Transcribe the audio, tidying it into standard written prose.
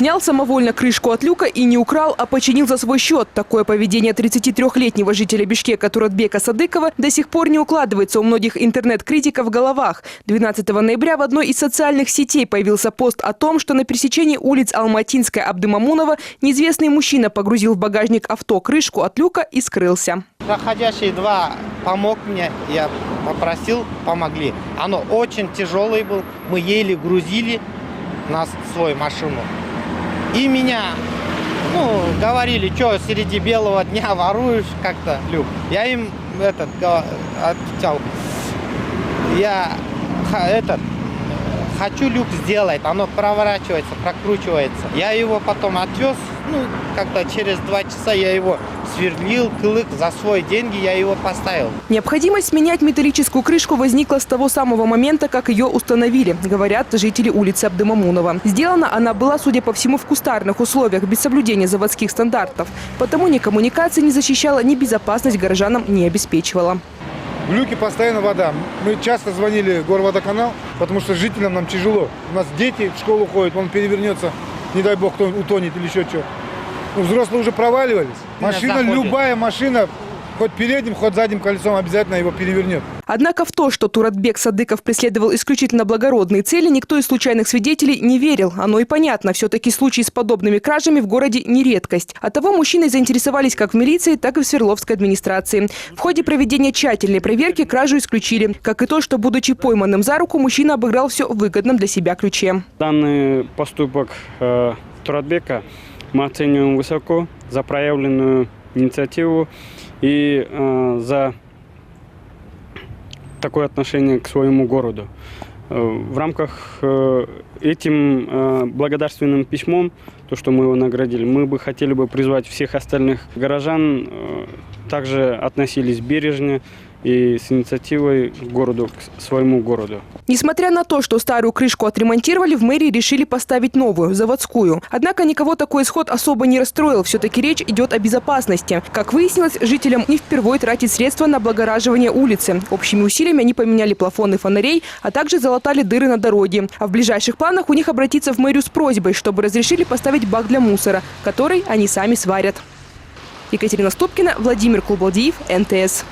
Снял самовольно крышку от люка и не украл, а починил за свой счет. Такое поведение 33-летнего жителя Бишкека Туратбека Садыкова до сих пор не укладывается у многих интернет-критиков в головах. 12 ноября в одной из социальных сетей появился пост о том, что на пересечении улиц Алматинская Абдымамунова неизвестный мужчина погрузил в багажник авто крышку от люка и скрылся. Проходящие два помог мне, я попросил, помогли. Оно очень тяжелое было, мы еле грузили на свою машину. И меня, говорили, что среди белого дня воруешь как-то люк. Я им отвечал, хочу люк сделать, оно проворачивается, прокручивается. Я его потом отвез, как-то через 2 часа я его сверлил, клык, за свои деньги я его поставил. Необходимость менять металлическую крышку возникла с того самого момента, как ее установили, говорят жители улицы Абдымамунова. Сделана она была, судя по всему, в кустарных условиях, без соблюдения заводских стандартов. Потому ни коммуникации не защищала, ни безопасность горожанам не обеспечивала. В люке постоянно вода. Мы часто звонили в горводоканал, потому что жителям нам тяжело. У нас дети в школу ходят, он перевернется, не дай бог, кто утонет или еще что. Взрослые уже проваливались. Машина, любая машина, хоть передним, хоть задним колесом обязательно его перевернет. Однако в то, что Туратбек Садыков преследовал исключительно благородные цели, никто из случайных свидетелей не верил. Оно и понятно. Все-таки случаи с подобными кражами в городе не редкость. Оттого мужчиной заинтересовались как в милиции, так и в Свердловской администрации. В ходе проведения тщательной проверки кражу исключили. Как и то, что, будучи пойманным за руку, мужчина обыграл все в выгодном для себя ключе. Данный поступок Туратбека мы оцениваем высоко за проявленную инициативу и за такое отношение к своему городу. В рамках этим благодарственным письмом, то, что мы его наградили, мы бы хотели призвать всех остальных горожан, также относились бережно и с инициативой к своему городу. Несмотря на то, что старую крышку отремонтировали, в мэрии решили поставить новую, заводскую. Однако никого такой исход особо не расстроил. Все-таки речь идет о безопасности. Как выяснилось, жителям не впервой тратить средства на облагораживание улицы. Общими усилиями они поменяли плафоны фонарей, а также залатали дыры на дороге. А в ближайших планах у них обратиться в мэрию с просьбой, чтобы разрешили поставить бак для мусора, который они сами сварят. Екатерина Ступкина, Владимир Кулбалдиев, НТС.